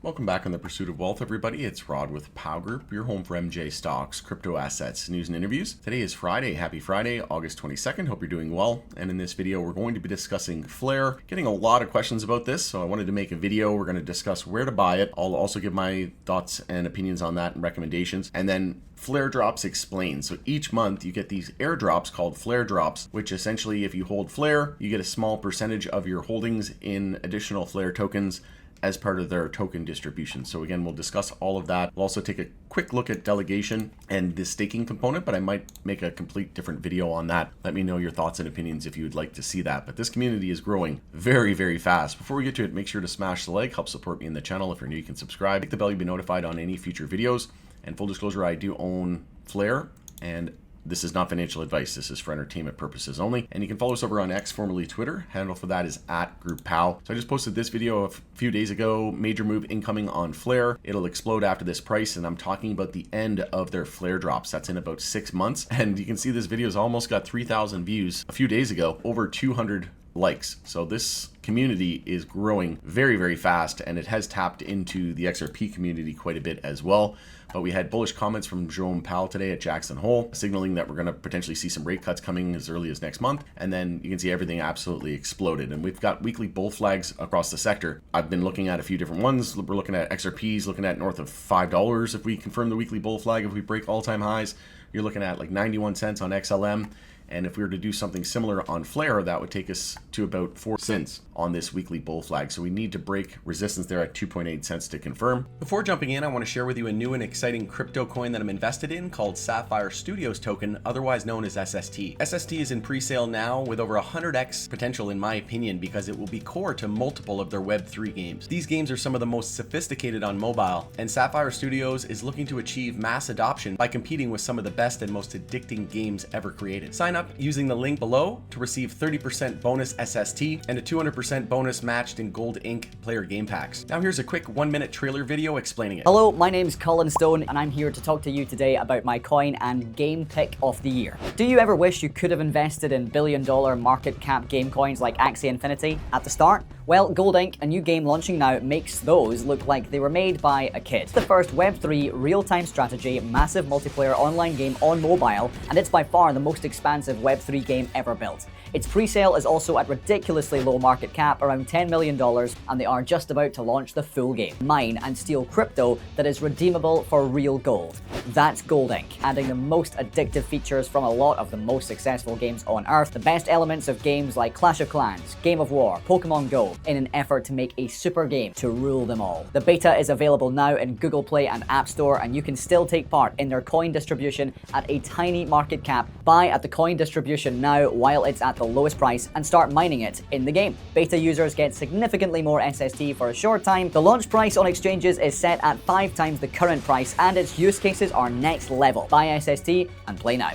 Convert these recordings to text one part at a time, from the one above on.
Welcome back on The Pursuit of Wealth, everybody. It's Rod with POW Group, your home for MJ stocks, crypto assets, news, and interviews. Today is Friday. Happy Friday, August 22nd. Hope you're doing well. And in this video, we're going to be discussing Flare. Getting a lot of questions about this, so I wanted to make a video. We're going to discuss where to buy it. I'll also give my thoughts and opinions on that and recommendations. And then Flaredrops explained. So each month you get these airdrops called Flaredrops, which essentially if you hold Flare, you get a small percentage of your holdings in additional Flare tokens as part of their token distribution. So again, we'll discuss all of that. We'll also take a quick look at delegation and the staking component, but I might make a complete different video on that. Let me know your thoughts and opinions if you would like to see that. But this community is growing very, very fast. Before we get to it, make sure to smash the like, help support me in the channel. If you're new, you can subscribe. Click the bell, you'll be notified on any future videos. And full disclosure, I do own Flare, and this is not financial advice. This is for entertainment purposes only. And you can follow us over on X, formerly Twitter. Handle for that is @GroupPow. So I just posted this video a few days ago. Major move incoming on Flare. It'll explode after this price. And I'm talking about the end of their Flare drops. That's in about 6 months. And you can see this video's almost got 3,000 views a few days ago, over 200 likes. So this community is growing very, very fast, and it has tapped into the XRP community quite a bit as well. But we had bullish comments from Jerome Powell today at Jackson Hole, signaling that we're going to potentially see some rate cuts coming as early as next month. And then you can see everything absolutely exploded. And we've got weekly bull flags across the sector. I've been looking at a few different ones. We're looking at XRPs, looking at north of $5 if we confirm the weekly bull flag. If we break all-time highs, you're looking at like 91 cents on XLM. And if we were to do something similar on Flare, that would take us to about 4 cents on this weekly bull flag. So we need to break resistance there at 2.8 cents to confirm. Before jumping in, I want to share with you a new and exciting crypto coin that I'm invested in called Sapphire Studios token, otherwise known as SST. SST is in pre-sale now with over 100x potential in my opinion, because it will be core to multiple of their Web3 games. These games are some of the most sophisticated on mobile, and Sapphire Studios is looking to achieve mass adoption by competing with some of the best and most addicting games ever created. Sign up using the link below to receive 30% bonus SST and a 200% bonus matched in Gold Ink player game packs. Now here's a quick 1-minute trailer video explaining it. Hello, my name's Colin Stone and I'm here to talk to you today about my coin and game pick of the year. Do you ever wish you could have invested in billion-dollar market cap game coins like Axie Infinity at the start? Well, Gold Ink, a new game launching now, makes those look like they were made by a kid. The first Web3 real-time strategy massive multiplayer online game on mobile, and it's by far the most expansive Web3 game ever built. Its pre-sale is also at ridiculously low market cap, around $10 million, and they are just about to launch the full game. Mine and steal crypto that is redeemable for real gold. That's Gold Ink, adding the most addictive features from a lot of the most successful games on Earth, the best elements of games like Clash of Clans, Game of War, Pokemon Go, in an effort to make a super game to rule them all. The beta is available now in Google Play and App Store, and you can still take part in their coin distribution at a tiny market cap. Buy at the coin distribution now while it's at the lowest price and start mining it in the game. Beta users get significantly more SST for a short time. The launch price on exchanges is set at 5 times the current price, and its use cases are next level. Buy SST and play now.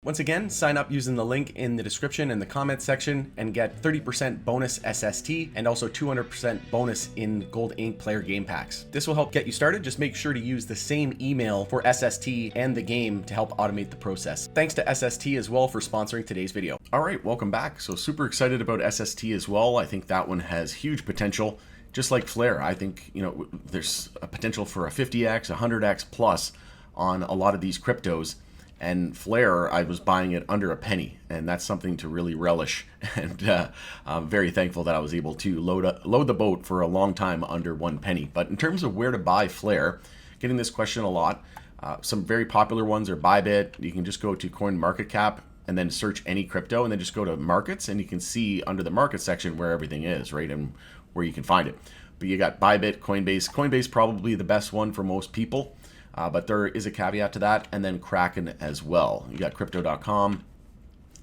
Once again, sign up using the link in the description and the comment section and get 30% bonus SST and also 200% bonus in Gold Ink player game packs. This will help get you started. Just make sure to use the same email for SST and the game to help automate the process. Thanks to SST as well for sponsoring today's video. All right, welcome back. So super excited about SST as well. I think that one has huge potential. Just like Flare, I think, there's a potential for a 50x, 100x plus on a lot of these cryptos. And Flare, I was buying it under a penny, and that's something to really relish. And I'm very thankful that I was able to load the boat for a long time under 1 penny. But in terms of where to buy Flare, getting this question a lot. Some very popular ones are Bybit. You can just go to CoinMarketCap and then search any crypto, and then just go to markets, and you can see under the market section where everything is, right, and where you can find it. But you got Bybit, Coinbase. Coinbase probably the best one for most people. But there is a caveat to that, and then Kraken as well. You got Crypto.com,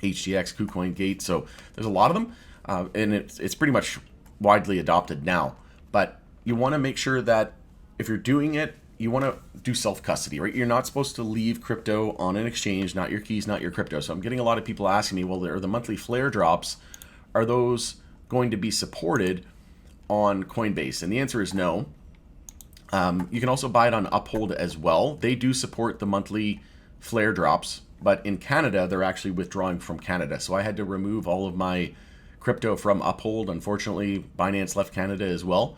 HTX, KuCoin, Gate. So there's a lot of them, and it's pretty much widely adopted now. But you want to make sure that if you're doing it, you want to do self-custody, right? You're not supposed to leave crypto on an exchange, not your keys, not your crypto. So I'm getting a lot of people asking me, well, are the monthly Flare drops, are those going to be supported on Coinbase? And the answer is no. You can also buy it on Uphold as well. They do support the monthly Flare drops, but in Canada, they're actually withdrawing from Canada. So I had to remove all of my crypto from Uphold. Unfortunately, Binance left Canada as well,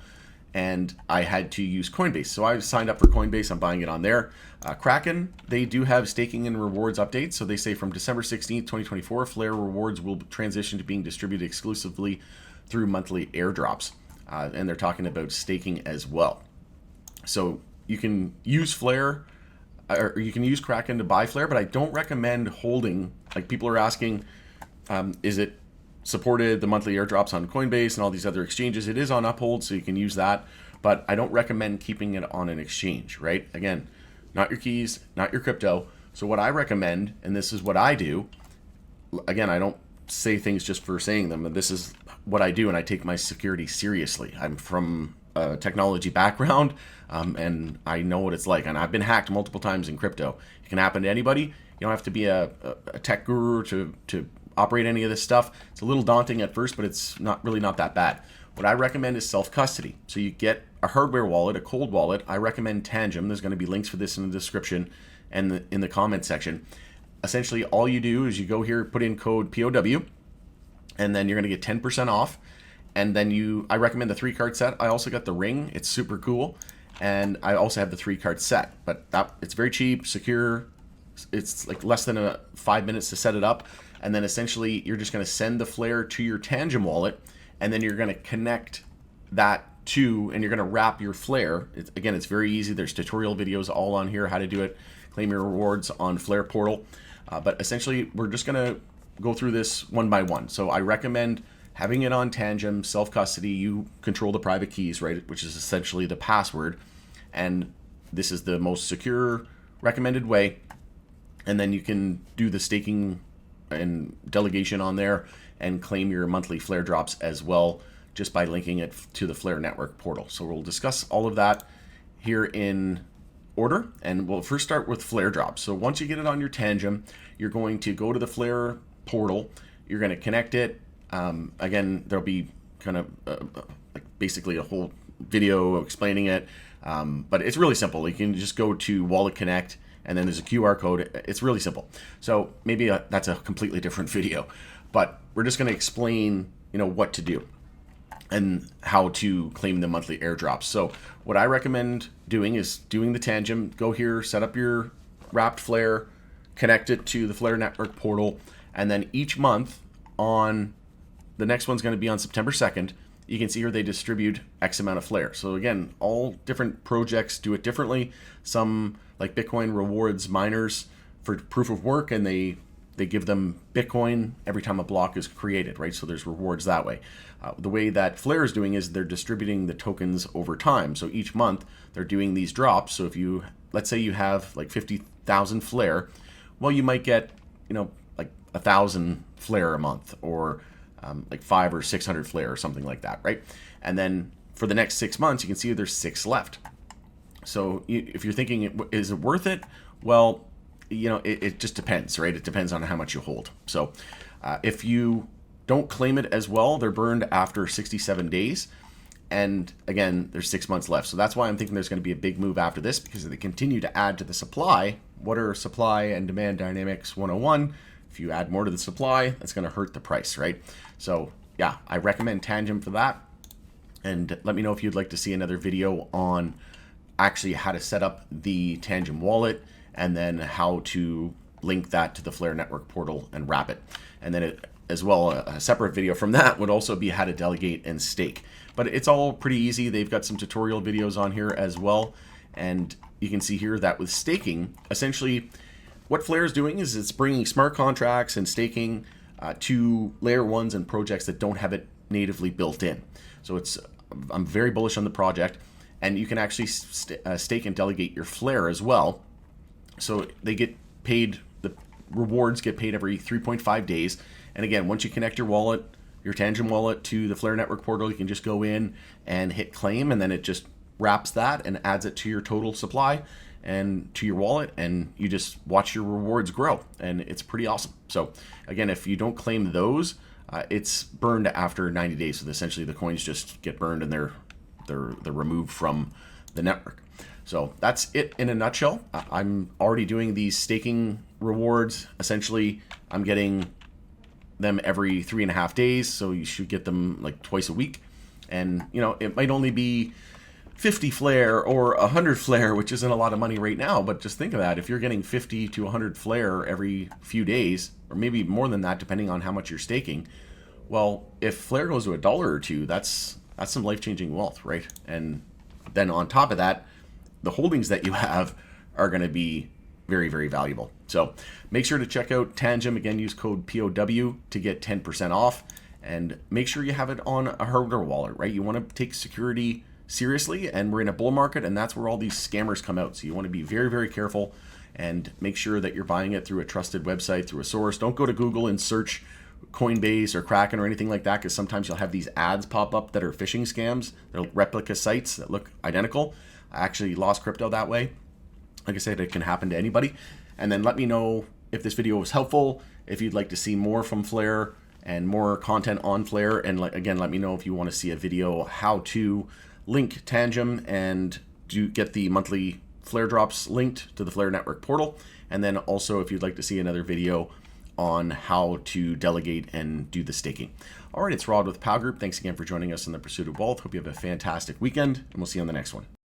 and I had to use Coinbase. So I signed up for Coinbase. I'm buying it on there. Kraken, they do have staking and rewards updates. So they say from December 16th, 2024, Flare rewards will transition to being distributed exclusively through monthly airdrops. And they're talking about staking as well. So you can use Flare, or you can use Kraken to buy Flare, but I don't recommend holding. Like, people are asking, is it supported the monthly airdrops on Coinbase and all these other exchanges? It is on Uphold, so you can use that, but I don't recommend keeping it on an exchange, right? Again, not your keys, not your crypto. So what I recommend, and this is what I do, again, I don't say things just for saying them, and this is what I do, and I take my security seriously. I'm from a technology background, and I know what it's like, and I've been hacked multiple times in crypto. It can happen to anybody. You don't have to be a tech guru to operate any of this stuff. It's a little daunting at first, but it's not that bad. What I recommend is self-custody. So you get a hardware wallet, a cold wallet. I recommend Tangem. There's going to be links for this in the description and in the comment section. Essentially, all you do is you go here, put in code POW, and then you're going to get 10% off. And then I recommend the 3-card set. I also got the ring. It's super cool. And I also have the 3-card set. But it's very cheap, secure. It's like less than 5 minutes to set it up. And then essentially you're just going to send the Flare to your Tangem wallet, and then you're going to connect that to, and you're going to wrap your Flare. Again, it's very easy. There's tutorial videos all on here, how to do it, claim your rewards on Flare portal. But essentially we're just going to go through this one by one. So I recommend having it on Tangem, self-custody. You control the private keys, right? Which is essentially the password. And this is the most secure recommended way. And then you can do the staking and delegation on there and claim your monthly Flare drops as well, just by linking it to the Flare network portal. So we'll discuss all of that here in order, and we'll first start with Flare drops. So once you get it on your Tangem, you're going to go to the Flare portal. You're going to connect it. Again, there'll be kind of like basically a whole video explaining it, but it's really simple. You can just go to Wallet Connect, and then there's a QR code. It's really simple. So maybe that's a completely different video, but we're just going to explain, what to do and how to claim the monthly airdrops. So what I recommend doing is doing the Tangem. Go here, set up your wrapped Flare, connect it to the Flare network portal, and then each month the next one's going to be on September 2nd. You can see here they distribute X amount of Flare. So again, all different projects do it differently. Some, like Bitcoin, rewards miners for proof of work, and they give them Bitcoin every time a block is created, right? So there's rewards that way. The way that Flare is doing is they're distributing the tokens over time. So each month they're doing these drops. So if let's say you have like 50,000 Flare, well, you might get, like 1,000 Flare a month, or like 500 or 600 Flare or something like that, right? And then for the next 6 months, you can see there's 6 left. So if you're thinking, is it worth it? Well, it just depends, right? It depends on how much you hold. So if you don't claim it as well, they're burned after 67 days. And again, there's 6 months left. So that's why I'm thinking there's going to be a big move after this, because they continue to add to the supply. What are supply and demand dynamics 101? If you add more to the supply, that's going to hurt the price, right? So yeah, I recommend Tangem for that. And let me know if you'd like to see another video on actually how to set up the Tangem wallet, and then how to link that to the Flare network portal and wrap it. And then as well, a separate video from that would also be how to delegate and stake. But it's all pretty easy. They've got some tutorial videos on here as well. And you can see here that with staking, essentially what Flare is doing is it's bringing smart contracts and staking to layer 1s and projects that don't have it natively built in. So I'm very bullish on the project, and you can actually stake and delegate your Flare as well. So they get paid, the rewards get paid every 3.5 days. And again, once you connect your wallet, your Tangem wallet, to the Flare network portal, you can just go in and hit claim, and then it just wraps that and adds it to your total supply and to your wallet, and you just watch your rewards grow, and it's pretty awesome. So again, if you don't claim those, it's burned after 90 days. So essentially the coins just get burned, and they're removed from the network. So that's it in a nutshell. I'm already doing these staking rewards. Essentially, I'm getting them every 3.5 days, so you should get them like twice a week. And, you know, it might only be 50 flare or 100 flare, which isn't a lot of money right now, but just think of that. If you're getting 50 to 100 flare every few days, or maybe more than that, depending on how much you're staking, well, if flare goes to $1 or $2, that's some life-changing wealth, right? And then on top of that, the holdings that you have are going to be very, very valuable. So make sure to check out Tangem. Again, use code POW to get 10% off, and make sure you have it on a hardware wallet, right? You want to take security seriously, and we're in a bull market, and that's where all these scammers come out. So you want to be very, very careful and make sure that you're buying it through a trusted website, through a source. Don't go to Google and search Coinbase or Kraken or anything like that, because sometimes you'll have these ads pop up that are phishing scams. They're replica sites that look identical. I actually lost crypto that way. Like I said, it can happen to anybody. And then let me know if this video was helpful, if you'd like to see more from Flare and more content on Flare. And again, let me know if you want to see a video how to link Tangem and get the monthly Flaredrops linked to the Flare Network portal. And then also if you'd like to see another video on how to delegate and do the staking. All right, it's Rod with Pow Group. Thanks again for joining us in the pursuit of wealth. Hope you have a fantastic weekend, and we'll see you on the next one.